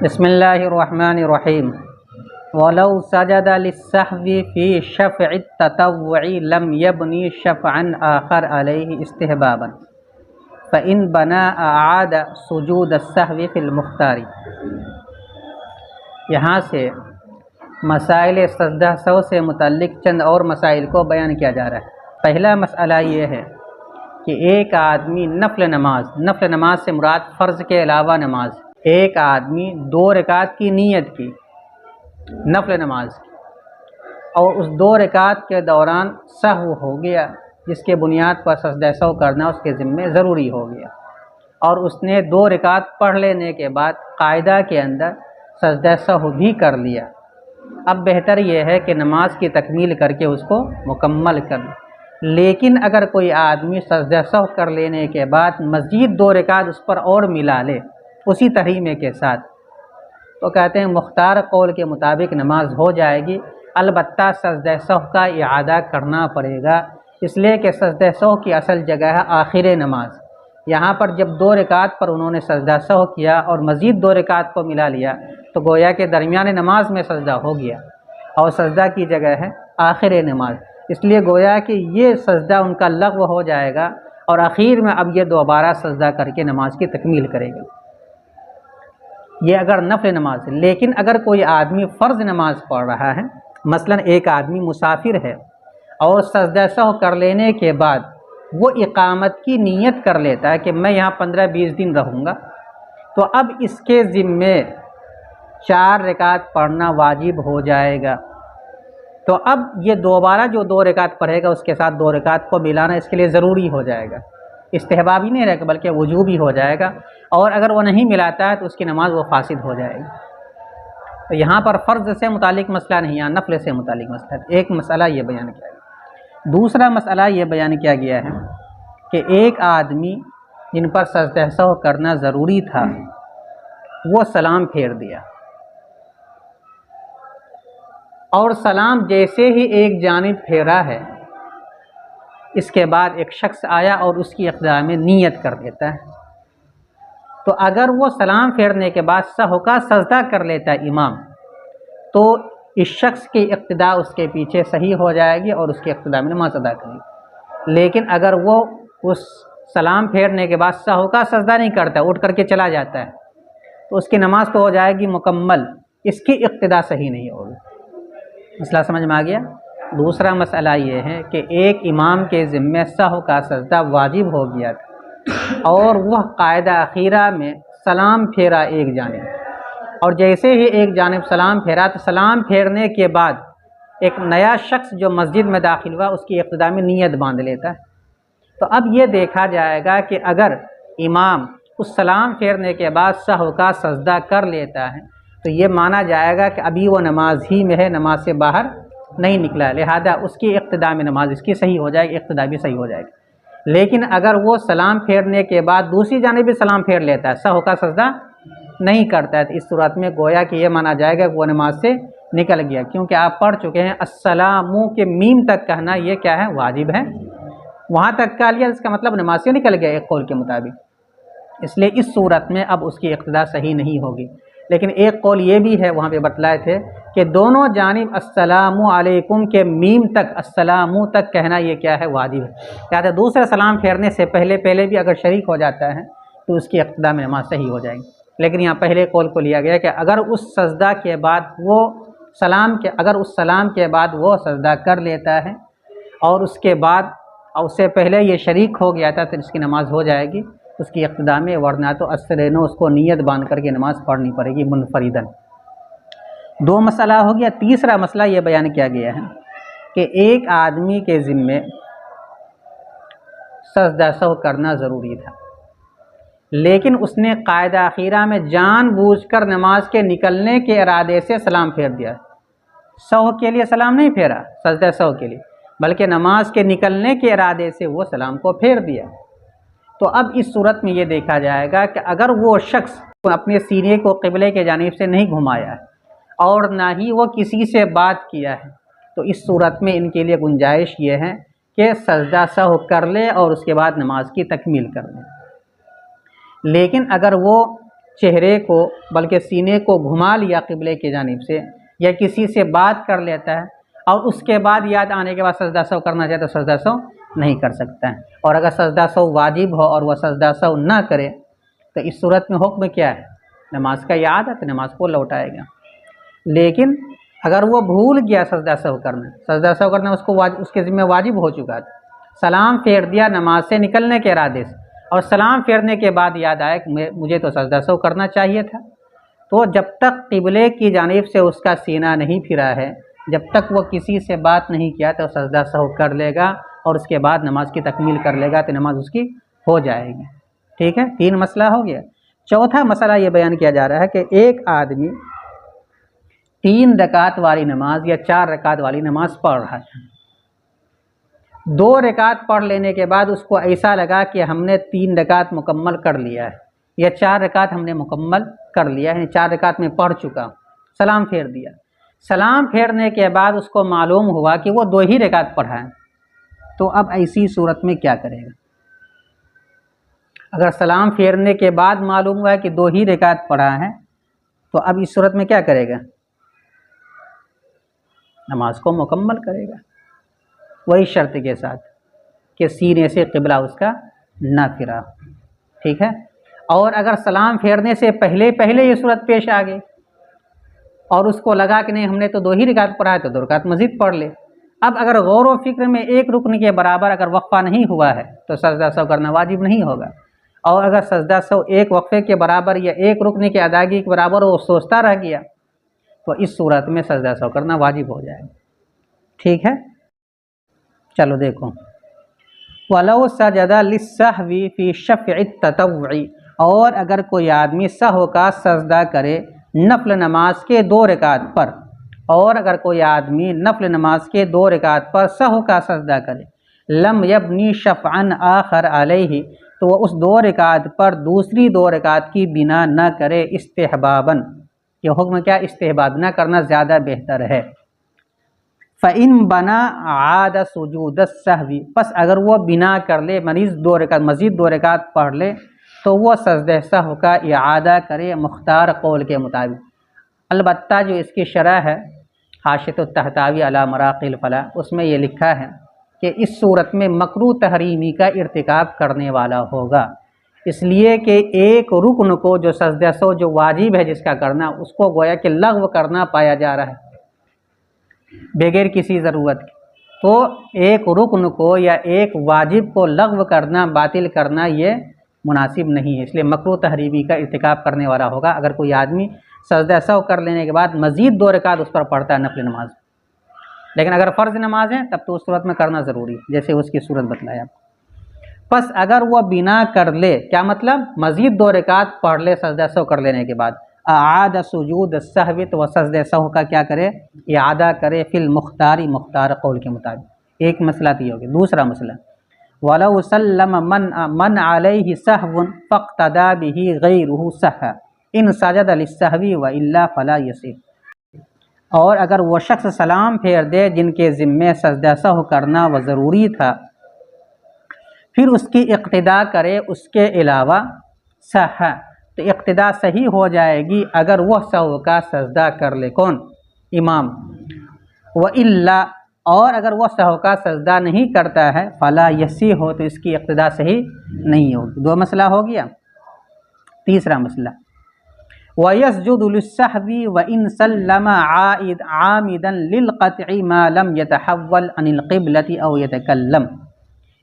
بسم اللہ الرحمن الرحیم ولو سجد للسہو فی شفع التطوع لم یبنی شفعا آخر علیہ استحبابا فإن بنا اعاد سجود السہو فی المختار۔ یہاں سے مسائل سجدہ سہو سے متعلق چند اور مسائل کو بیان کیا جا رہا ہے۔ پہلا مسئلہ یہ ہے کہ ایک آدمی نفل نماز سے مراد فرض کے علاوہ نماز، ایک آدمی 2 رکعت کی نیت کی نفل نماز کی، اور اس 2 رکعت کے دوران سہو ہو گیا، جس کے بنیاد پر سجدہ سہو کرنا اس کے ذمے ضروری ہو گیا، اور اس نے 2 رکعت پڑھ لینے کے بعد قاعدہ کے اندر سجدہ سہو بھی کر لیا۔ اب بہتر یہ ہے کہ نماز کی تکمیل کر کے اس کو مکمل کر لے۔ لیکن اگر کوئی آدمی سجدہ سہو کر لینے کے بعد مزید 2 رکعت اس پر اور ملا لے اسی تحریمے کے ساتھ، تو کہتے ہیں مختار قول کے مطابق نماز ہو جائے گی، البتہ سجدہ سہو کا اعادہ کرنا پڑے گا، اس لیے کہ سجدہ سہو کی اصل جگہ ہے آخر نماز۔ یہاں پر جب 2 رکعت پر انہوں نے سجدہ سہو کیا اور مزید 2 رکعت کو ملا لیا تو گویا کہ درمیان نماز میں سجدہ ہو گیا، اور سجدہ کی جگہ ہے آخر نماز، اس لیے گویا کہ یہ سجدہ ان کا لغو ہو جائے گا، اور اخیر میں اب یہ دوبارہ سجدہ کر کے نماز کی تکمیل کرے گا۔ یہ اگر نفل نماز ہے۔ لیکن اگر کوئی آدمی فرض نماز پڑھ رہا ہے، مثلا ایک آدمی مسافر ہے اور سجدہ سہو کر لینے کے بعد وہ اقامت کی نیت کر لیتا ہے کہ میں یہاں 15-20 دن رہوں گا، تو اب اس کے ذمے 4 رکعت پڑھنا واجب ہو جائے گا۔ تو اب یہ دوبارہ جو 2 رکعت پڑھے گا اس کے ساتھ 2 رکعت کو ملانا اس کے لیے ضروری ہو جائے گا، استحباب ہی نہیں رہے گا بلکہ وجوبی ہو جائے گا، اور اگر وہ نہیں ملاتا ہے تو اس کی نماز وہ فاسد ہو جائے گی۔ تو یہاں پر فرض سے متعلق مسئلہ نہیں ہے، نفل سے متعلق مسئلہ ہے۔ ایک مسئلہ یہ بیان کیا گیا۔ دوسرا مسئلہ یہ بیان کیا گیا ہے کہ ایک آدمی جن پر سجدہ سہو کرنا ضروری تھا وہ سلام پھیر دیا، اور سلام جیسے ہی ایک جانب پھیرا ہے اس کے بعد ایک شخص آیا اور اس کی اقتداء میں نیت کر دیتا ہے، تو اگر وہ سلام پھیرنے کے بعد سہو کا سجدہ کر لیتا ہے امام، تو اس شخص کی اقتداء اس کے پیچھے صحیح ہو جائے گی اور اس کی اقتداء میں نماز ادا کرے گی۔ لیکن اگر وہ اس سلام پھیرنے کے بعد سہو کا سجدہ نہیں کرتا، اٹھ کر کے چلا جاتا ہے، تو اس کی نماز تو ہو جائے گی مکمل، اس کی اقتداء صحیح نہیں ہوگی۔ مسئلہ سمجھ میں آ گیا؟ دوسرا مسئلہ یہ ہے کہ ایک امام کے ذمے سہو کا سجدہ واجب ہو گیا تھا، اور وہ قاعدہ اخیرہ میں سلام پھیرا ایک جانب، اور جیسے ہی ایک جانب سلام پھیرا تو سلام پھیرنے کے بعد ایک نیا شخص جو مسجد میں داخل ہوا اس کی اقتداء میں نیت باندھ لیتا ہے، تو اب یہ دیکھا جائے گا کہ اگر امام اس سلام پھیرنے کے بعد سہو کا سجدہ کر لیتا ہے تو یہ مانا جائے گا کہ ابھی وہ نماز ہی میں ہے، نماز سے باہر نہیں نکلا، لہذا اس کی اقتداء میں نماز اس کی صحیح ہو جائے گی، اقتداء بھی صحیح ہو جائے گی۔ لیکن اگر وہ سلام پھیرنے کے بعد دوسری جانب بھی سلام پھیر لیتا ہے، سہو کا سجدہ نہیں کرتا ہے، تو اس صورت میں گویا کہ یہ مانا جائے گا کہ وہ نماز سے نکل گیا، کیونکہ آپ پڑھ چکے ہیں السلام کے میم تک کہنا یہ کیا ہے؟ واجب ہے، وہاں تک کہہ لیا اس کا مطلب نماز سے نکل گیا ایک قول کے مطابق، اس لیے اس صورت میں اب اس کی اقتداء صحیح نہیں ہوگی۔ لیکن ایک قول یہ بھی ہے، وہاں پہ بتلائے تھے کہ دونوں جانب السلام علیکم کے میم تک، السلام تک کہنا یہ کیا ہے؟ واجب ہے، لہٰذا دوسرا سلام پھیرنے سے پہلے بھی اگر شریک ہو جاتا ہے تو اس کی اقتداء میں نماز صحیح ہو جائے گی۔ لیکن یہاں پہلے قول کو لیا گیا کہ اگر اس سجدہ کے بعد وہ سلام کے بعد وہ سجدہ کر لیتا ہے اور اس کے بعد اس سے پہلے یہ شریک ہو گیا تھا تو اس کی نماز ہو جائے گی اس کی اقتداء میں، ورنہ تو اثرینو اس کو نیت باندھ کر کے نماز پڑھنی پڑے گی منفردن۔ 2 مسئلہ ہو گیا۔ تیسرا مسئلہ یہ بیان کیا گیا ہے کہ ایک آدمی کے ذمے سجدہ سہو کرنا ضروری تھا، لیکن اس نے قاعدہ اخیرہ میں جان بوجھ کر نماز کے نکلنے کے ارادے سے سلام پھیر دیا، سہو کے لیے سلام نہیں پھیرا، سجدہ سہو کے لیے، بلکہ نماز کے نکلنے کے ارادے سے وہ سلام کو پھیر دیا، تو اب اس صورت میں یہ دیکھا جائے گا کہ اگر وہ شخص اپنے سینے کو قبلے کے جانب سے نہیں گھمایا ہے اور نہ ہی وہ کسی سے بات کیا ہے، تو اس صورت میں ان کے لیے گنجائش یہ ہے کہ سجدہ سہو کر لے اور اس کے بعد نماز کی تکمیل کر لے۔ لیکن اگر وہ چہرے کو بلکہ سینے کو گھما لیا قبلے کی جانب سے، یا کسی سے بات کر لیتا ہے اور اس کے بعد یاد آنے کے بعد سجدہ سہو کرنا چاہے تو سجدہ سہو نہیں کر سکتا ہے۔ اور اگر سجدہ سہو واجب ہو اور وہ سجدہ سہو نہ کرے تو اس صورت میں حکم کیا ہے؟ نماز کا اعادہ، تو نماز کو لوٹائے گا۔ لیکن اگر وہ بھول گیا سجدہ سہو کرنا اس کے ذمہ واجب ہو چکا تھا، سلام پھیر دیا نماز سے نکلنے کے ارادے سے، اور سلام پھیرنے کے بعد یاد آیا کہ مجھے تو سجدہ سہو کرنا چاہیے تھا، تو جب تک قبلے کی جانب سے اس کا سینہ نہیں پھرا ہے، جب تک وہ کسی سے بات نہیں کیا تو سجدہ سہو کر لے گا اور اس کے بعد نماز کی تکمیل کر لے گا تو نماز اس کی ہو جائے گی۔ ٹھیک ہے، 3 مسئلہ ہو گیا۔ چوتھا مسئلہ یہ بیان کیا جا رہا ہے کہ ایک آدمی 3 رکعت والی نماز یا 4 رکعت والی نماز پڑھ رہا ہے، 2 رکعت پڑھ لینے کے بعد اس کو ایسا لگا کہ ہم نے 3 رکعت مکمل کر لیا ہے یا 4 رکعت ہم نے مکمل کر لیا ہے، 4 رکعت میں پڑھ چکا، سلام پھیر دیا۔ سلام پھیرنے کے بعد اس کو معلوم ہوا کہ وہ 2 ہی رکعت پڑھا ہے، تو اب ایسی صورت میں کیا کرے گا؟ اگر سلام پھیرنے کے بعد معلوم ہوا ہے کہ 2 ہی رکعت پڑھا ہے تو اب اس صورت میں کیا کرے گا؟ نماز کو مکمل کرے گا، وہی شرط کے ساتھ کہ سینے سے قبلہ اس کا نہ پھرا۔ ٹھیک ہے، اور اگر سلام پھیرنے سے پہلے یہ صورت پیش آ گئی اور اس کو لگا کہ نہیں ہم نے تو 2 ہی رکعت پڑھا ہے تو 2 رکعت مزید پڑھ لے۔ اب اگر غور و فکر میں ایک رکن کے برابر اگر وقفہ نہیں ہوا ہے تو سجدہ سہو کرنا واجب نہیں ہوگا، اور اگر سجدہ سہو ایک وقفے کے برابر یا ایک رکن کی ادائیگی کے برابر وہ سوچتا رہ گیا تو اس صورت میں سجدہ سہو کرنا واجب ہو جائے گا۔ ٹھیک ہے، چلو دیکھو، وَلَوْ سَجَدَ لِلسَّهْوِ فِي شَفْعِ التَّطَوُّعِ، اور اگر کوئی آدمی سہو کا سجدہ کرے نفل نماز کے 2 رکعت پر، اور اگر کوئی آدمی نفل نماز کے 2 رکعت پر سہو کا سجدہ کرے، لم یبنی شفعن آخر علیہ، تو وہ اس 2 رکعت پر دوسری 2 رکعت کی بنا نہ کرے استحباباً، یہ حکم کیا؟ استحباب، نہ کرنا زیادہ بہتر ہے۔ فَإِن بَنَا عَادَ سُجُودَ السَّهْوِ، پس اگر وہ بنا کر لے مزید 2 رکعت پڑھ لے تو وہ سجدہ سہو کا اعادہ کرے مختار قول کے مطابق۔ البتہ جو اس کی شرح ہے حاشیۃ الطحطاوی علی مراقی الفلاح، اس میں یہ لکھا ہے کہ اس صورت میں مکروہ تحریمی کا ارتکاب کرنے والا ہوگا، اس لیے کہ ایک رکن کو جو سجدہ سہو جو واجب ہے جس کا کرنا، اس کو گویا کہ لغو کرنا پایا جا رہا ہے بغیر کسی ضرورت کے، تو ایک رکن کو یا ایک واجب کو لغو کرنا، باطل کرنا یہ مناسب نہیں ہے، اس لیے مکروہ تحریمی کا ارتکاب کرنے والا ہوگا اگر کوئی آدمی سجدہ سہو کر لینے کے بعد مزید 2 رکعت اس پر پڑھتا ہے نفل نماز۔ لیکن اگر فرض نماز ہے تب تو اس صورت میں کرنا ضروری ہے، جیسے اس کی صورت بتلایا۔ پس اگر وہ بنا کر لے، کیا مطلب؟ مزید 2 رکعت پڑھ لے سجدہ سہو کر لینے کے بعد، اعاد سجود السہو، تو وہ سجدہ سہو کا کیا کرے؟ اعادہ کرے، فی المختاری، مختار قول کے مطابق۔ ایک مسئلہ تو یہ ہو گیا۔ دوسرا مسئلہ، وَلَوْ سَلَّمَ مَنْ عَلَيْهِ سَهْوٌ فَاقْتَدَى بِهِ غَيْرُهُ سَهَّ إِنْ سَجَدَ لِلسَّهْوِ وَإِلَّا فَلَا يَصِحُ، اور اگر وہ شخص سلام پھیر دے جن کے ذمے سجدہ سہو کرنا وہ ضروری تھا، پھر اس کی اقتداء کرے اس کے علاوہ، صح، تو اقتداء صحیح ہو جائے گی اگر وہ سہو کا سجدہ کر لے، کون؟ امام۔ وَإِلَّا، اور اگر وہ سہو کا سجدہ نہیں کرتا ہے، فَلَا يَصِحُ، تو اس کی اقتداء صحیح نہیں ہوگی۔ 2 مسئلہ ہو گیا۔ تیسرا مسئلہ، وَيَسْجُدُ لِلسَّهْوِ وَإِنْ سَلَّمَ عَامِدًا لِلْقَطْعِ مَا لَمْ يَتَحَوَّلْ عَنِ الْقِبْلَةِ أَوْ يَتَكَلَّمْ۔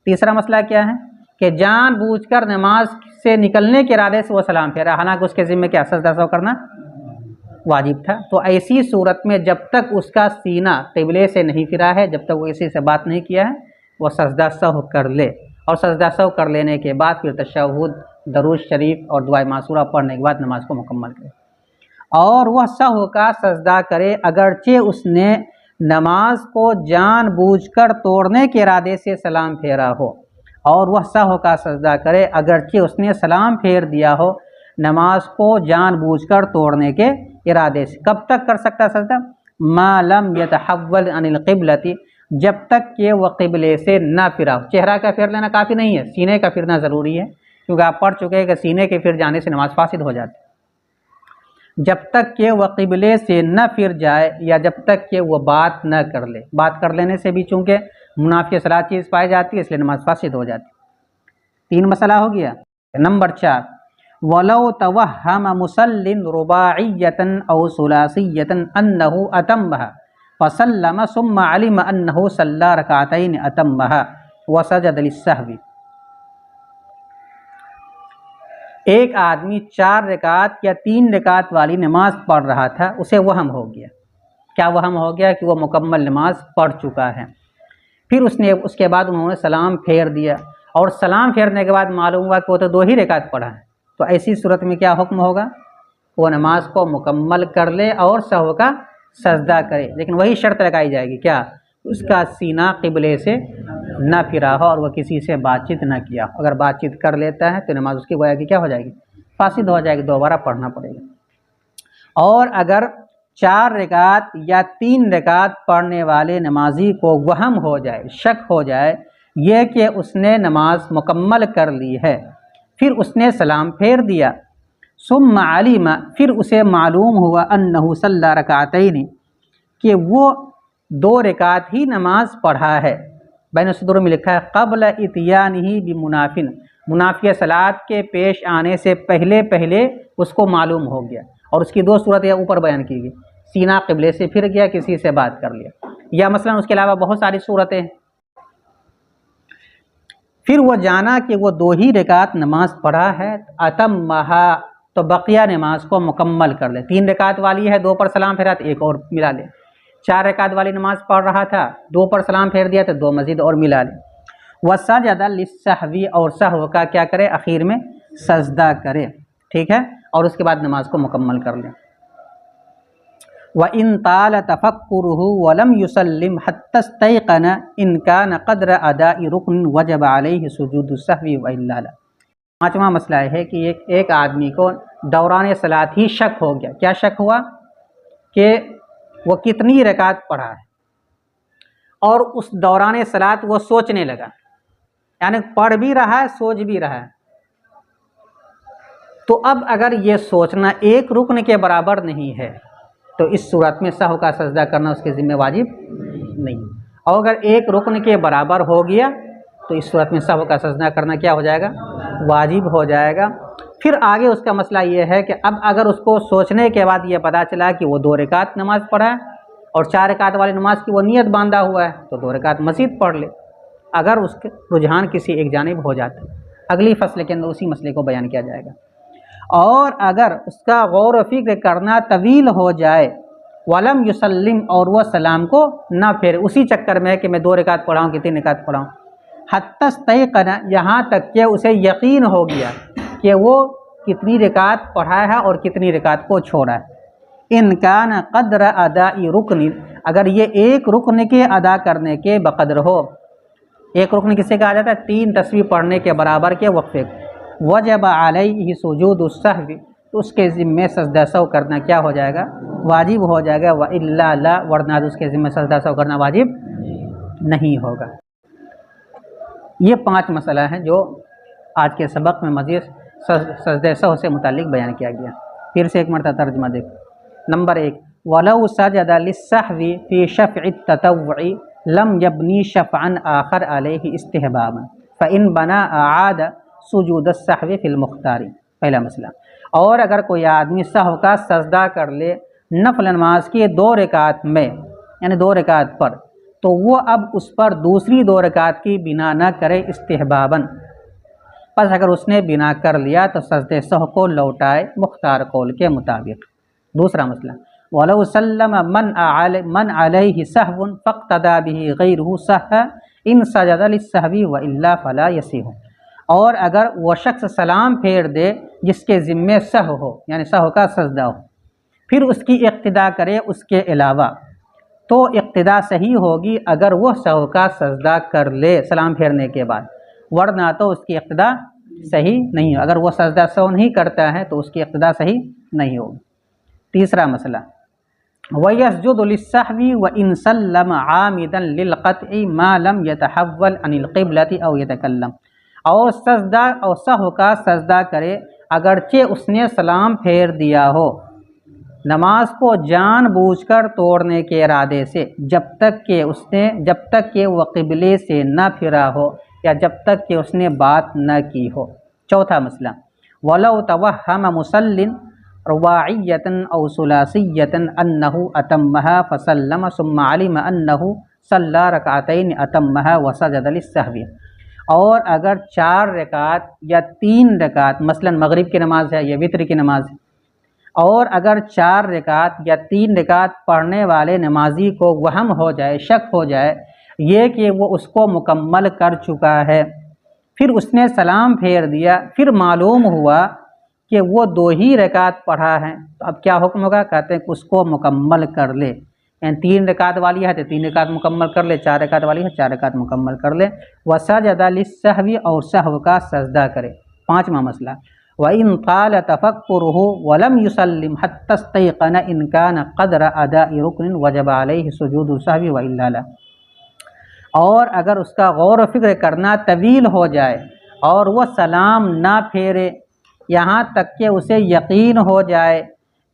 تیسرا مسئلہ کیا ہے کہ جان بوجھ کر نماز سے نکلنے کے ارادے سے وہ سلام پھیرا، حالانکہ اس کے ذمے کیا؟ سجدہ سہو کرنا واجب تھا، تو ایسی صورت میں جب تک اس کا سینہ قبلے سے نہیں پھرا ہے، جب تک وہ کسی سے بات نہیں کیا ہے، وہ سجدہ سہو کر لے، اور سجدہ سہو کر لینے کے بعد پھر تشہد، درود شریف اور دعائے معصورہ پڑھنے کے بعد نماز کو مکمل کرے، اور وہ سہو کا سجدہ کرے اگرچہ اس نے نماز کو جان بوجھ کر توڑنے کے ارادے سے سلام پھیرا ہو، اور وہ سہو کا سجدہ کرے اگرچہ اس نے سلام پھیر دیا ہو نماز کو جان بوجھ کر توڑنے کے ارادے سے۔ کب تک کر سکتا سجدہ؟ ما لم يتحول عن القبلۃ، جب تک کہ وہ قبلے سے نہ پھرا ہو۔ چہرہ کا پھیر لینا کافی نہیں ہے، سینے کا پھرنا ضروری ہے، کیونکہ آپ پڑھ چکے ہیں کہ سینے کے پھر جانے سے نماز فاسد ہو جاتی ہے۔ جب تک کہ وہ قبلے سے نہ پھر جائے یا جب تک کہ وہ بات نہ کر لے. بات کر لینے سے بھی چونکہ منافی صلاۃ چیز پائی جاتی ہے اس لیے نماز فاسد ہو جاتی. 3 مسئلہ ہو گیا. نمبر 4 وَلَوْ تَوَهَّمَ مُصَلٍّ رُبَاعِيَّةً أَوْ ثُلَاثِيَّةً أَنَّهُ أَتَمَّهَا فَسَلَّمَ ثُمَّ عَلِمَ أَنَّهُ صَلَّى رَكَعَتَيْنِ أَتَمَّهَا وَسَجَدَ لِلسَّهْوِ. ایک آدمی 4 رکعت یا 3 رکعت والی نماز پڑھ رہا تھا، اسے وہم ہو گیا. کیا وہم ہو گیا؟ کہ وہ مکمل نماز پڑھ چکا ہے. پھر اس کے بعد انہوں نے سلام پھیر دیا، اور سلام پھیرنے کے بعد معلوم ہوا کہ وہ تو 2 ہی رکعت پڑھا ہے. تو ایسی صورت میں کیا حکم ہوگا؟ وہ نماز کو مکمل کر لے اور سہو کا سجدہ کرے، لیکن وہی شرط لگائی جائے گی. کیا؟ اس کا سینہ قبلے سے نہ پھرا ہو اور وہ کسی سے بات چیت نہ کیا. اگر بات چیت کر لیتا ہے تو نماز اس کی گویا کہ کیا ہو جائے گی؟ فاسد ہو جائے گی، دوبارہ پڑھنا پڑے گا. اور اگر 4 رکعت یا 3 رکعت پڑھنے والے نمازی کو وہم ہو جائے، شک ہو جائے یہ کہ اس نے نماز مکمل کر لی ہے، پھر اس نے سلام پھیر دیا، ثم علم، پھر اسے معلوم ہوا انہ صلی رکعتین، کہ وہ 2 رکعت ہی نماز پڑھا ہے. بین الصدور میں لکھا ہے قبل اتیانہ بمنافن، منافی صلاۃ کے پیش آنے سے پہلے اس کو معلوم ہو گیا. اور اس کی 2 صورتیں اوپر بیان کی گئی. سینہ قبلے سے پھر گیا، کسی سے بات کر لیا، یا مثلا اس کے علاوہ بہت ساری صورتیں ہیں. پھر وہ جانا کہ وہ 2 ہی رکعت نماز پڑھا ہے، اتمہا، تو بقیہ نماز کو مکمل کر لے. 3 رکعت والی ہے، 2 پر سلام پھیرا تو 1 اور ملا لے. 4 رکعت والی نماز پڑھ رہا تھا، 2 پر سلام پھیر دیا تو 2 مزید اور ملا لے. وسجد للسہوی، اور سہو کا کیا کرے؟ اخیر میں سجدہ کرے. ٹھیک ہے، اور اس کے بعد نماز کو مکمل کر لے. وَإِن طَالَ تَفَكُّرُهُ وَلَمْ يُسَلِّمْ حَتَّى اسْتَيْقَنَ إِنْ كَانَ قَدْرَ أَدَاءِ رُكْنٍ وَجَبَ عَلَيْهِ سُجُودُ السَّهْوِ وَإِلَّا لَا. 5واں مسئلہ ہے کہ ایک آدمی کو دوران صلاۃ ہی شک ہو گیا. کیا شک ہوا؟ کہ وہ کتنی رکعت پڑھا ہے، اور اس دوران صلاۃ وہ سوچنے لگا، یعنی پڑھ بھی رہا ہے سوچ بھی رہا ہے. تو اب اگر یہ سوچنا 1 رکن کے برابر نہیں ہے تو اس صورت میں سہو کا سجدہ کرنا اس کے ذمہ واجب نہیں. اور اگر 1 رکن کے برابر ہو گیا تو اس صورت میں سہو کا سجدہ کرنا کیا ہو جائے گا؟ واجب ہو جائے گا. پھر آگے اس کا مسئلہ یہ ہے کہ اب اگر اس کو سوچنے کے بعد یہ پتہ چلا کہ وہ 2 رکعت نماز پڑھا ہے اور 4 رکعت والی نماز کی وہ نیت باندھا ہوا ہے تو 2 رکعت مزید پڑھ لے، اگر اس کے رجحان کسی ایک جانب ہو جاتا ہے. اگلی فصل کے اندر اسی مسئلے کو بیان کیا جائے گا. اور اگر اس کا غور و فکر کرنا طویل ہو جائے، ولم یسلم، اور وہ سلام کو نہ پھیرے، اسی چکر میں ہے کہ میں 2 رکعت پڑھاؤں کہ 3 رکعت پڑھاؤں، حتی استیقن، یہاں تک کہ اسے یقین ہو گیا کہ وہ کتنی رکعت پڑھا ہے اور کتنی رکعت کو چھوڑا ہے. ان کان قدر اداء رکن، اگر یہ 1 رکن کے ادا کرنے کے بقدر ہو. 1 رکن کسے کہا جاتا ہے؟ 3 تسبیح پڑھنے کے برابر کے وقفے کو. وجب علیہ سجود السہو، تو اس کے ذمے سجدہ سہو کرنا کیا ہو جائے گا؟ واجب ہو جائے گا. وَإِلَّا لَا، ورنہ اس کے ذمے سجدہ سہو کرنا واجب نہیں ہوگا. یہ 5 مسئلہ ہیں جو آج کے سبق میں مزید سجدہ سہو سے متعلق بیان کیا گیا. پھر سے ایک مرتبہ ترجمہ دیکھو. نمبر 1 وَلَوْ سَجَدَ لِلسَّهْوِ فِي شَفْعِ التَّطَوُّعِ لَمْ يَبْنِي شَفْعًا آخَرَ عَلَيْهِ اسْتِحْبَابًا فَإِنْ بَنَا أَعَادَ سجود السہو فی المختار. پہلا مسئلہ. اور اگر کوئی آدمی سہو کا سجدہ کر لے نفل نماز کی 2 رکعت میں، یعنی 2 رکعت پر، تو وہ اب اس پر دوسری 2 رکعت کی بنا نہ کرے استحباباً. پس اگر اس نے بنا کر لیا تو سجدہ سہو کو لوٹائے مختار قول کے مطابق. دوسرا مسئلہ وَلَوْ سَلَّمَ مَنْ عَلَيْهِ سَهْوٌ فَاقْتَدَى بِهِ غَيْرُهُ سَهَّ إِنْ سَجَدَ لِلسَّهْوِ وَإِلَّا فَلَا يَصِحُ. اور اگر وہ شخص سلام پھیر دے جس کے ذمے سہو ہو، یعنی سہو کا سجدہ ہو، پھر اس کی اقتدا کرے اس کے علاوہ، تو اقتدا صحیح ہوگی اگر وہ سہو کا سجدہ کر لے سلام پھیرنے کے بعد، ورنہ تو اس کی اقتدا صحیح نہیں ہو. اگر وہ سجدہ سہو نہیں کرتا ہے تو اس کی اقتدا صحیح نہیں ہوگی. تیسرا مسئلہ وَيَسْجُدُ لِلسَّهْوِ وَإِنْ سَلَّمَ عَامِدًا لِلْقَطْعِ مَا لَمْ يَتَحَوَّلْ عَنِ الْقِبْلَةِ أَوْ يَتَكَلَّمْ. اور سجدہ اور سہو کا سجدہ کرے اگرچہ اس نے سلام پھیر دیا ہو نماز کو جان بوجھ کر توڑنے کے ارادے سے جب تک کہ وہ قبلے سے نہ پھرا ہو یا جب تک کہ اس نے بات نہ کی ہو۔ چوتھا مسئلہ، وَلَوْ تَوَهَّمَ مُصَلٍّ رُبَاعِيَّةً أَوْ ثُلَاثِيَّةً أَنَّهُ أَتَمَّهَا فَسَلَّمَ ثُمَّ عَلِمَ أَنَّهُ صَلَّى رَكْعَتَيْنِ أَتَمَّهَا وَسَجَدَ لِلسَّهْوِ، اور اگر 4 رکعت یا 3 رکعت، مثلا مغرب کی نماز ہے یا وتر کی نماز ہے، اور اگر 4 رکعت یا 3 رکعت پڑھنے والے نمازی کو وہم ہو جائے، شک ہو جائے یہ کہ وہ اس کو مکمل کر چکا ہے، پھر اس نے سلام پھیر دیا، پھر معلوم ہوا کہ وہ 2 ہی رکعت پڑھا ہے، تو اب کیا حکم ہوگا؟ کہتے ہیں کہ اس کو مکمل کر لے، یعنی 3 رکعت والی ہے تو 3 رکعت مکمل کر لے، 4 رکعت والی ہے 4 رکعت مکمل کر لے، وسجد للسہو، اور سہو کا سجدہ کرے۔ 5واں مسئلہ، وَإِن طَالَ تَفَكُّرُهُ وَلَمْ يُسَلِّمْ حَتَّى اسْتَيْقَنَ إِنْ كَانَ قَدْرَ أَدَاءِ رُكْنٍ وَجَبَ عَلَيْهِ سُجُودُ السَّهْوِ وَإِلَّا لَا، اور اگر اس کا غور و فکر کرنا طویل ہو جائے اور وہ سلام نہ پھیرے یہاں تک کہ اسے یقین ہو جائے،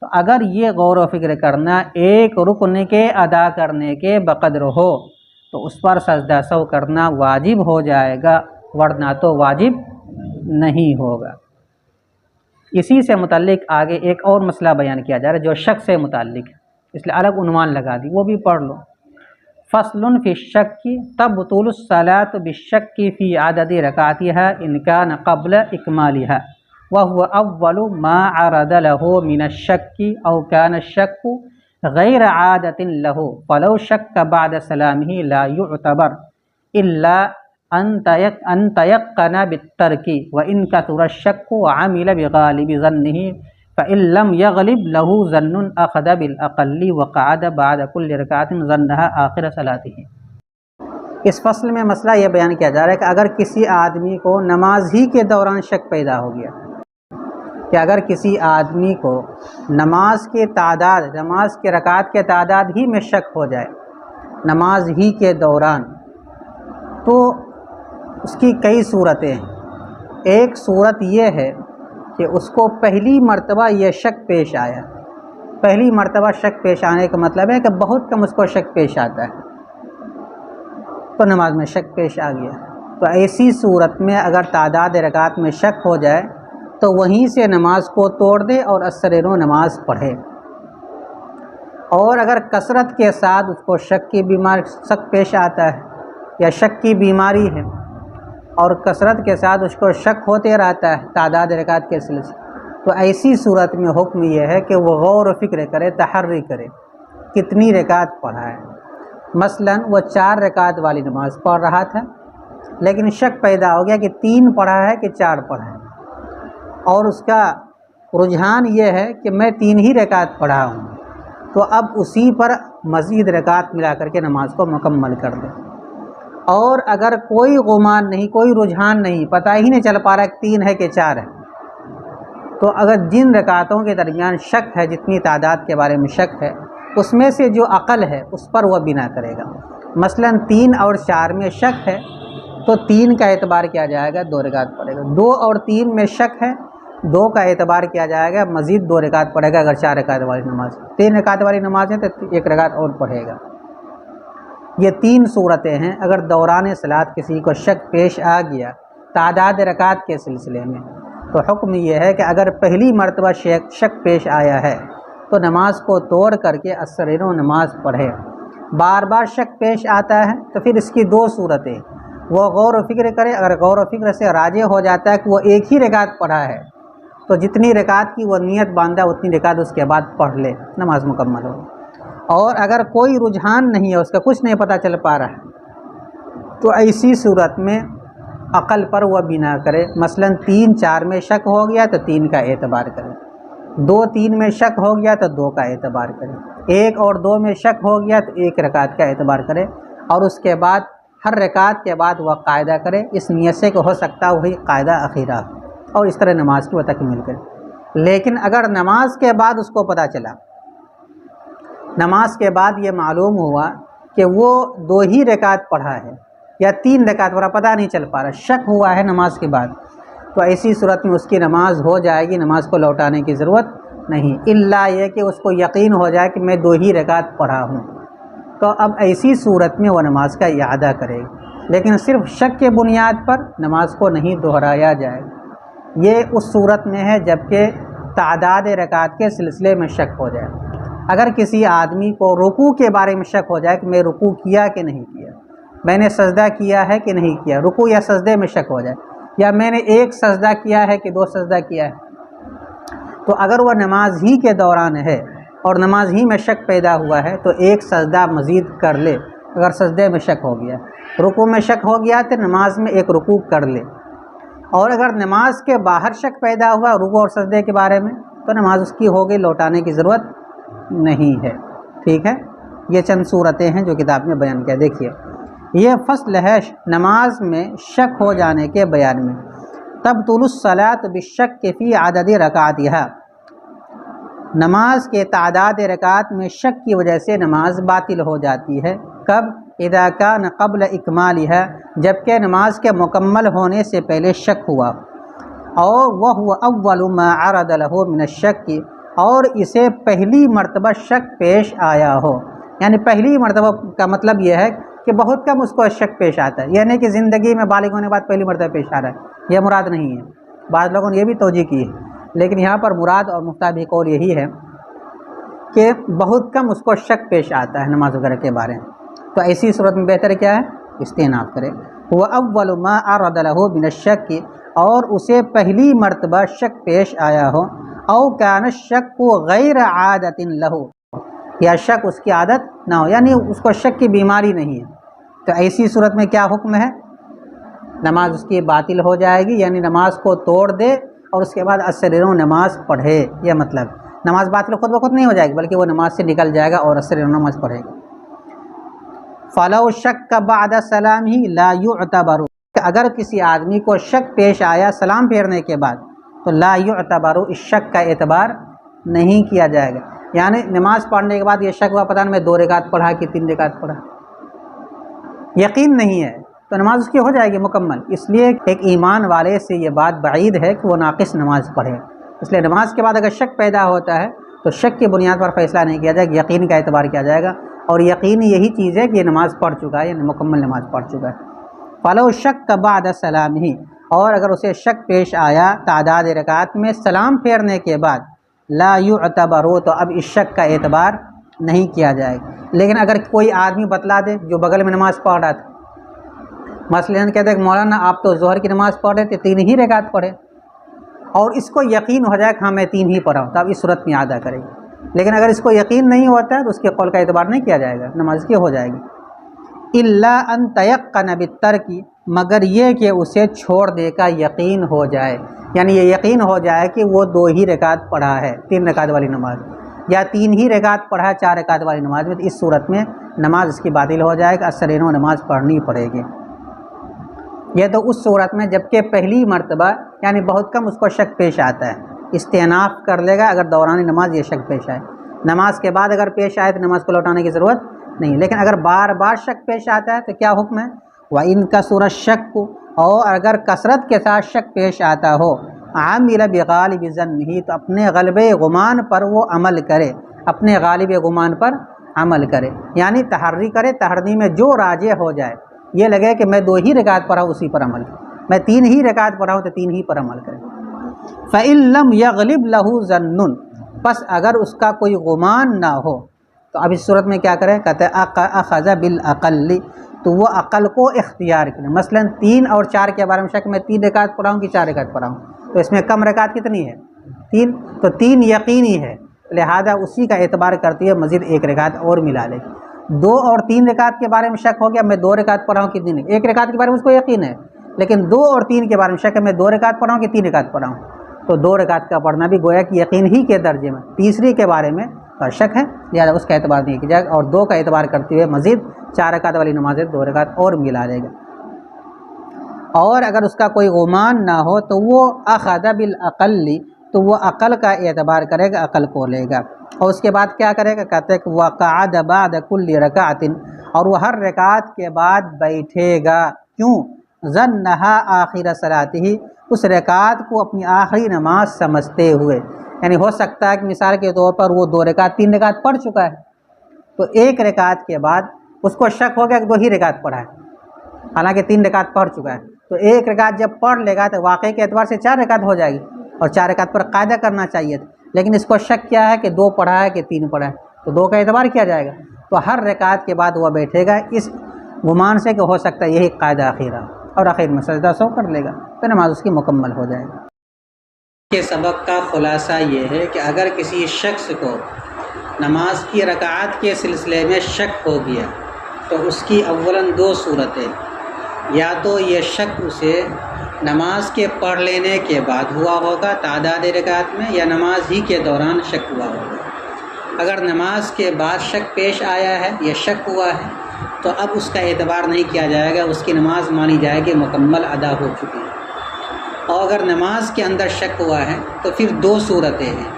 تو اگر یہ غور و فکر کرنا ایک رکن کے ادا کرنے کے بقدر ہو تو اس پر سجدہ سہو کرنا واجب ہو جائے گا، ورنہ تو واجب نہیں ہوگا۔ اسی سے متعلق آگے ایک اور مسئلہ بیان کیا جا رہا ہے جو شک سے متعلق ہے، اس لیے الگ عنوان لگا دی، وہ بھی پڑھ لو۔ فصل فی الشک تبطل الصلاۃ بالشک فی عدد رکعاتها ان کان قبل اکمالها وهو اول ما عرض له من الشک او کان الشک غیر عادۃ له فلو شک بعد سلامه لا يعتبر الا ان تيقن بالترك وان كثر الشك وعمل بغالب ظنه فإن لم يغلب له ظن أخذ بالأقل وقعد بعد كل ركعة ظنها آخر صلاته۔ اس فصل میں مسئلہ یہ بیان کیا جا رہا ہے کہ اگر کسی آدمی کو نماز ہی کے دوران شک پیدا ہو گیا، کہ اگر کسی آدمی کو نماز کے تعداد، نماز کے رکعات کے تعداد ہی میں شک ہو جائے نماز ہی کے دوران، تو اس کی کئی صورتیں ہیں۔ ایک صورت یہ ہے کہ اس کو پہلی مرتبہ یہ شک پیش آیا، پہلی مرتبہ شک پیش آنے کا مطلب ہے کہ بہت کم اس کو شک پیش آتا ہے، تو نماز میں شک پیش آ گیا، تو ایسی صورت میں اگر تعداد رکعات میں شک ہو جائے تو وہیں سے نماز کو توڑ دے اور اثر نو نماز پڑھے۔ اور اگر کثرت کے ساتھ اس کو شک کی بیماری شک پیش آتا ہے یا شک کی بیماری ہے اور کثرت کے ساتھ اس کو شک ہوتے رہتا ہے تعداد رکعات کے سلسلے، تو ایسی صورت میں حکم یہ ہے کہ وہ غور و فکر کرے، تحری کرے کتنی رکعت پڑھا ہے۔ مثلا وہ 4 رکعت والی نماز پڑھ رہا تھا لیکن شک پیدا ہو گیا کہ 3 پڑھا ہے کہ 4 پڑھا ہے، اور اس کا رجحان یہ ہے کہ میں 3 ہی رکعت پڑھا ہوں، تو اب اسی پر مزید رکعت ملا کر کے نماز کو مکمل کر دے۔ اور اگر کوئی گمان نہیں، کوئی رجحان نہیں، پتہ ہی نہیں چل پا رہا کہ 3 ہے کہ 4 ہے، تو اگر جن رکعتوں کے درمیان شک ہے، جتنی تعداد کے بارے میں شک ہے، اس میں سے جو اقل ہے اس پر وہ بنا کرے گا۔ مثلا 3 اور 4 میں شک ہے تو 3 کا اعتبار کیا جائے گا، 2 رکعت پڑھے گا۔ 2 اور 3 میں شک ہے، 2 کا اعتبار کیا جائے گا، مزید 2 رکعت پڑھے گا۔ اگر 4 رکعت والی نماز، 3 رکعت والی نماز ہے تو 1 رکعت اور پڑھے گا۔ یہ 3 صورتیں ہیں۔ اگر دوران صلاۃ کسی کو شک پیش آ گیا تعداد رکعات کے سلسلے میں، تو حکم یہ ہے کہ اگر پہلی مرتبہ شک پیش آیا ہے تو نماز کو توڑ کر کے اثر نو نماز پڑھے۔ بار بار شک پیش آتا ہے تو پھر اس کی 2 صورتیں، وہ غور و فکر کرے، اگر غور و فکر سے راجع ہو جاتا ہے کہ وہ 1 ہی رکعت پڑھا ہے تو جتنی رکعت کی وہ نیت باندھا اتنی رکعت اس کے بعد پڑھ لے، نماز مکمل ہو۔ اور اگر کوئی رجحان نہیں ہے، اس کا کچھ نہیں پتہ چل پا رہا، تو ایسی صورت میں عقل پر وہ بنا کرے۔ مثلا 3 4 میں شک ہو گیا تو 3 کا اعتبار کرے، 2 3 میں شک ہو گیا تو 2 کا اعتبار کرے، 1 اور 2 میں شک ہو گیا تو 1 رکعت کا اعتبار کرے، اور اس کے بعد ہر رکعت کے بعد وہ قاعدہ کرے اس نیت سے کہ ہو سکتا وہی قاعدہ اخیرہ، اور اس طرح نماز کی وہ تکمیل کرے۔ لیکن اگر نماز کے بعد اس کو پتہ چلا، نماز کے بعد یہ معلوم ہوا کہ وہ 2 ہی رکعت پڑھا ہے یا 3 رکعت پڑھا، پتہ نہیں چل پا رہا، شک ہوا ہے نماز کے بعد، تو ایسی صورت میں اس کی نماز ہو جائے گی، نماز کو لوٹانے کی ضرورت نہیں، الا یہ کہ اس کو یقین ہو جائے کہ میں 2 ہی رکعت پڑھا ہوں، تو اب ایسی صورت میں وہ نماز کا اعادہ کرے گا، لیکن صرف شک کے بنیاد پر نماز کو نہیں دہرایا جائے گا۔ یہ اس صورت میں ہے جبکہ تعداد رکعت کے سلسلے میں شک ہو جائے۔ اگر کسی آدمی کو رکوع کے بارے میں شک ہو جائے کہ میں رکوع کیا کہ نہیں کیا، میں نے سجدہ کیا ہے کہ نہیں کیا، رکوع یا سجدے میں شک ہو جائے، یا میں نے 1 سجدہ کیا ہے کہ 2 سجدہ کیا ہے، تو اگر وہ نماز ہی کے دوران ہے اور نماز ہی میں شک پیدا ہوا ہے تو 1 سجدہ مزید کر لے۔ اگر سجدے میں شک ہو گیا، رکوع میں شک ہو گیا تو نماز میں 1 رکوع کر لے، اور اگر نماز کے باہر شک پیدا ہوا رکوع اور سجدے کے بارے میں تو نماز اس کی ہو گئی، لوٹانے کی ضرورت نہیں ہے۔ ٹھیک ہے، یہ چند صورتیں ہیں جو کتاب میں بیان کیا۔ دیکھیے یہ فصل ہے نماز میں شک ہو جانے کے بیان میں۔ تبطل الصلاۃ بالشک فی عدد رکعاتها، نماز کے تعداد رکعات میں شک کی وجہ سے نماز باطل ہو جاتی ہے۔ کب؟ اذا کان قبل اکمالها، جبکہ نماز کے مکمل ہونے سے پہلے شک ہوا، اور وهو اول ما عرض له من الشک، اور اسے پہلی مرتبہ شک پیش آیا ہو۔ یعنی پہلی مرتبہ کا مطلب یہ ہے کہ بہت کم اس کو شک پیش آتا ہے، یعنی کہ زندگی میں بالغ ہونے کے بعد پہلی مرتبہ پیش آ رہا ہے، یہ مراد نہیں ہے۔ بعض لوگوں نے یہ بھی توجہ کی ہے، لیکن یہاں پر مراد اور مفتابی قول یہی ہے کہ بہت کم اس کو شک پیش آتا ہے نماز وغیرہ کے بارے میں، تو ایسی صورت میں بہتر کیا ہے؟ استئناف کرے۔ وہ اول ما عرض له من الشک، اور اسے پہلی مرتبہ شک پیش آیا ہو، او کان الشک غیر عادت له، یا شک اس کی عادت نہ ہو، یعنی اس کو شک کی بیماری نہیں ہے، تو ایسی صورت میں کیا حکم ہے؟ نماز اس کی باطل ہو جائے گی، یعنی نماز کو توڑ دے اور اس کے بعد اثرینوں نماز پڑھے۔ یہ مطلب نماز باطل خود بخود نہیں ہو جائے گی، بلکہ وہ نماز سے نکل جائے گا اور اثرینوں نماز پڑھے گا۔ فلو شک بعد السلام ہی لا یعتبر، اگر کسی آدمی کو شک پیش آیا سلام پھیرنے کے بعد تو لا یعتبر، اس شک کا اعتبار نہیں کیا جائے گا۔ یعنی نماز پڑھنے کے بعد یہ شک ہوا پتہ نہیں میں 2 رکعت پڑھا کہ 3 رکعت پڑھا، یقین نہیں ہے، تو نماز اس کی ہو جائے گی مکمل۔ اس لیے ایک ایمان والے سے یہ بات بعید ہے کہ وہ ناقص نماز پڑھے، اس لیے نماز کے بعد اگر شک پیدا ہوتا ہے تو شک کی بنیاد پر فیصلہ نہیں کیا جائے گا، یقین کا اعتبار کیا جائے گا، اور یقین یہی چیز ہے کہ یہ نماز پڑھ چکا ہے، یعنی مکمل نماز پڑھ چکا ہے۔ فلو شک بعد السلام ہی، اور اگر اسے شک پیش آیا تعداد رکعات میں سلام پھیرنے کے بعد، لا یعتبر، تو اب اس شک کا اعتبار نہیں کیا جائے گا۔ لیکن اگر کوئی آدمی بتلا دے جو بغل میں نماز پڑھ رہا تھا، مثلاً کہتے ہیں کہ مولانا آپ تو ظہر کی نماز پڑھ رہے تھے 3 ہی رکعت پڑھے، اور اس کو یقین ہو جائے کہ ہاں میں 3 ہی پڑھا ہوں، تو اب اس صورت میں ادا کرے گی۔ لیکن اگر اس کو یقین نہیں ہوتا ہے تو اس کے قول کا اعتبار نہیں کیا جائے گا، نماز کی ہو جائے گی۔ الا ان تیقن بالترک، مگر یہ کہ اسے چھوڑ دے کا یقین ہو جائے، یعنی یہ یقین ہو جائے کہ وہ 2 ہی رکعت پڑھا ہے 3 رکعت والی نماز، یا 3 ہی رکعت پڑھا ہے 4 رکعت والی نماز میں، تو اس صورت میں نماز اس کی باطل ہو جائے گا، اثرینوں نماز پڑھنی پڑے گی۔ یہ تو اس صورت میں جبکہ پہلی مرتبہ یعنی بہت کم اس کو شک پیش آتا ہے، استئناف کر لے گا اگر دوران نماز یہ شک پیش آئے۔ نماز کے بعد اگر پیش آئے تو نماز کو لوٹانے کی ضرورت نہیں، لیکن اگر بار بار شک پیش آتا ہے تو کیا حکم ہے؟ وَإِن كَثُرَ الشَّكُّ، اور اگر کثرت کے ساتھ شک پیش آتا ہو، عَمِلَ بِغَالِبِ ظَنِّهِ، تو اپنے غالب گمان پر وہ عمل کرے، اپنے غالب گمان پر عمل کرے، یعنی تحری کرے، تحری میں جو راجح ہو جائے، یہ لگے کہ میں 2 ہی رکعت پڑھا اسی پر عمل کرے، میں 3 ہی رکعت پڑھا ہوں تو 3 ہی پر عمل کرے۔ فَإِن لَمْ يَغْلِبْ لَهُ ظَنٌّ، پس اگر اس کا کوئی گمان نہ ہو تو اب اس صورت میں کیا کرے؟ کہتے ہیں اخذ بالعقل، تو وہ عقل کو اختیار کرے۔ مثلا 3 اور 4 کے بارے میں شک، میں 3 رکعت پڑھا ہوں کہ 4 رکعت پڑھا ہوں، تو اس میں کم رکعت کتنی ہے؟ 3، تو 3 یقینی ہے، لہذا اسی کا اعتبار کرتی ہے مزید 1 رکعت اور ملا لے گی۔ 2 اور 3 رکعت کے بارے میں شک ہو گیا، میں 2 رکعت پڑھا ہوں کتنی، 1 رکعت کے بارے میں اس کو یقین ہے، لیکن 2 اور 3 کے بارے میں شک ہے، میں 2 رکعت پڑھا ہوں کہ 3 رکعت پڑھا ہوں، تو 2 رکعت کا پڑھنا بھی گویا کہ یقین ہی کے درجے میں۔ تیسری کے بارے میں شک ہے، لہٰذا اس کا اعتبار نہیں کیا جائے گا، اور 2 کا اعتبار کرتے ہوئے مزید 4 رکعت والی نماز 2 رکعت اور ملا لے گا۔ اور اگر اس کا کوئی گمان نہ ہو تو وہ اخذ بالعقل، تو وہ عقل کا اعتبار کرے گا، عقل کو لے گا، اور اس کے بعد کیا کرے گا؟ کہتے ہیں کہ وقعد بعد کل رکعت، اور وہ ہر رکعت کے بعد بیٹھے گا، کیوں؟ ظنها آخر صلاتہ، اس رکعت کو اپنی آخری نماز سمجھتے ہوئے، یعنی ہو سکتا ہے کہ مثال کے طور پر وہ 2 رکعت 3 رکعت پڑھ چکا ہے، تو 1 رکعت کے بعد اس کو شک ہو گیا کہ 2 ہی رکعت پڑھا ہے، حالانکہ 3 رکعت پڑھ چکا ہے، تو 1 رکعت جب پڑھ لے گا تو واقعے کے اعتبار سے 4 رکعت ہو جائے گی، اور 4 رکعت پر قاعدہ کرنا چاہیے تھا، لیکن اس کو شک کیا ہے کہ 2 پڑھا ہے کہ 3 پڑھا ہے، تو 2 کا اعتبار کیا جائے گا، تو ہر رکعت کے بعد وہ بیٹھے گا اس گمان سے کہ ہو سکتا ہے یہی قاعدہ اخیرہ، اور آخر میں سجدہ سو کر لے گا تو نماز اس کی مکمل ہو جائے گی۔ کے سبق کا خلاصہ یہ ہے کہ اگر کسی شخص کو نماز کی رکعات کے سلسلے میں شک ہو گیا تو اس کی اولاً 2 صورتیں، یا تو یہ شک اسے نماز کے پڑھ لینے کے بعد ہوا ہوگا تعداد رکعات میں، یا نماز ہی کے دوران شک ہوا ہوگا۔ اگر نماز کے بعد شک پیش آیا ہے یا شک ہوا ہے تو اب اس کا اعتبار نہیں کیا جائے گا، اس کی نماز مانی جائے گی مکمل ادا ہو چکی ہے۔ اور اگر نماز کے اندر شک ہوا ہے تو پھر 2 صورتیں ہیں،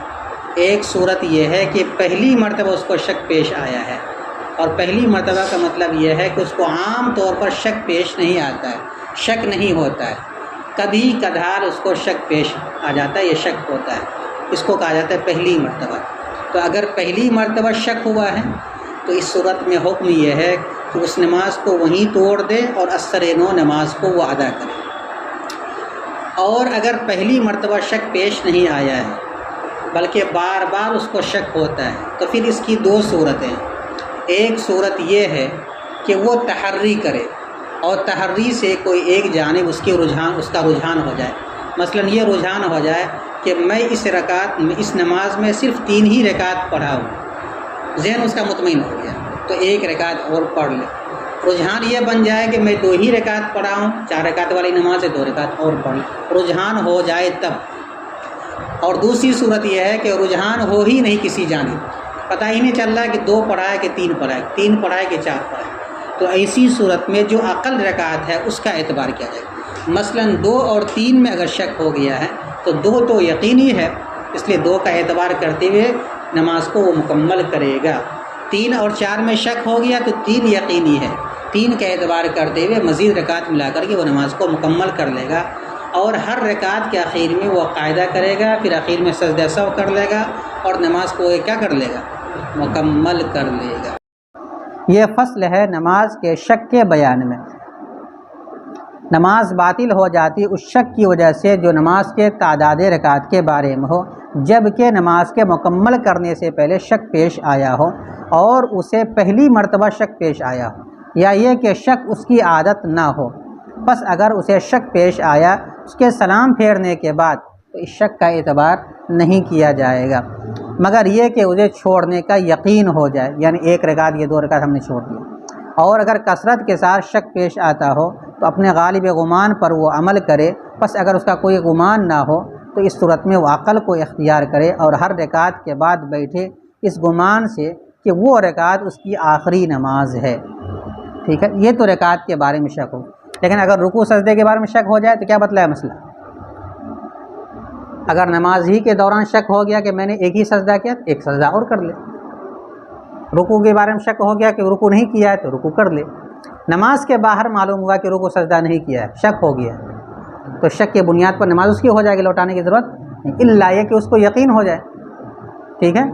ایک صورت یہ ہے کہ پہلی مرتبہ اس کو شک پیش آیا ہے، اور پہلی مرتبہ کا مطلب یہ ہے کہ اس کو عام طور پر شک پیش نہیں آتا ہے، شک نہیں ہوتا ہے، کبھی کبھار اس کو شک پیش آ جاتا ہے، یہ شک ہوتا ہے، اس کو کہا جاتا ہے پہلی مرتبہ۔ تو اگر پہلی مرتبہ شک ہوا ہے تو اس صورت میں حکم یہ ہے کہ اس نماز کو وہیں توڑ دے اور اثر نو نماز کو وہ ادا کرے۔ اور اگر پہلی مرتبہ شک پیش نہیں آیا ہے بلکہ بار بار اس کو شک ہوتا ہے تو پھر اس کی 2 صورتیں، ایک صورت یہ ہے کہ وہ تحری کرے اور تحری سے کوئی ایک جانب اس کا رجحان ہو جائے، مثلا یہ رجحان ہو جائے کہ میں اس نماز میں صرف 3 ہی رکعت پڑھا ہوں، ذہن اس کا مطمئن ہو گیا تو 1 رکعت اور پڑھ لے، رجحان یہ بن جائے کہ میں 2 ہی رکعت پڑھا ہوں، 4 رکعت والی نماز ہے 2 رکعت اور پڑھ لے، رجحان ہو جائے تب۔ اور دوسری صورت یہ ہے کہ رجحان ہو ہی نہیں کسی جانب، پتہ ہی نہیں چل رہا کہ 2 پڑھا ہے کہ 3 پڑھا ہے، 3 پڑھا ہے کہ 4 پڑھا ہے، تو ایسی صورت میں جو اقل رکعت ہے اس کا اعتبار کیا جائے گا، مثلا 2 اور 3 میں اگر شک ہو گیا ہے تو 2 تو یقینی ہے، اس لیے 2 کا اعتبار کرتے ہوئے نماز کو وہ مکمل کرے گا۔ 3 اور 4 میں شک ہو گیا تو 3 یقینی ہے، 3 کا اعتبار کرتے ہوئے مزید رکعت ملا کر کے وہ نماز کو مکمل کر لے گا، اور ہر رکعت کے آخر میں وہ قاعدہ کرے گا، پھر آخر میں سجدہ سہو کر لے گا اور نماز کو کیا کر لے گا، مکمل کر لے گا۔ یہ فصل ہے نماز کے شک کے بیان میں۔ نماز باطل ہو جاتی اس شک کی وجہ سے جو نماز کے تعداد رکعات کے بارے میں ہو، جب کہ نماز کے مکمل کرنے سے پہلے شک پیش آیا ہو اور اسے پہلی مرتبہ شک پیش آیا ہو، یا یہ کہ شک اس کی عادت نہ ہو، بس اگر اسے شک پیش آیا اس کے سلام پھیرنے کے بعد تو اس شک کا اعتبار نہیں کیا جائے گا، مگر یہ کہ اسے چھوڑنے کا یقین ہو جائے، یعنی 1 رکعت یا 2 رکعت ہم نے چھوڑ دیا، اور اگر کثرت کے ساتھ شک پیش آتا ہو تو اپنے غالب گمان پر وہ عمل کرے، بس اگر اس کا کوئی گمان نہ ہو تو اس صورت میں وہ عقل کو اختیار کرے اور ہر رکعت کے بعد بیٹھے اس گمان سے کہ وہ رکعت اس کی آخری نماز ہے۔ ٹھیک ہے، یہ تو رکعت کے بارے میں شک ہو، لیکن اگر رکوع سجدے کے بارے میں شک ہو جائے تو کیا بتلایا مسئلہ؟ اگر نماز ہی کے دوران شک ہو گیا کہ میں نے ایک ہی سجدہ کیا تو 1 سجدہ اور کر لے، رکوع کے بارے میں شک ہو گیا کہ رکوع نہیں کیا ہے تو رکوع کر لے، نماز کے باہر معلوم ہوا کہ رکوع سجدہ نہیں کیا ہے، شک ہو گیا تو شک کے بنیاد پر نماز اس کی ہو جائے گی، لوٹانے کی ضرورت نہیں، الا یہ کہ اس کو یقین ہو جائے۔ ٹھیک ہے،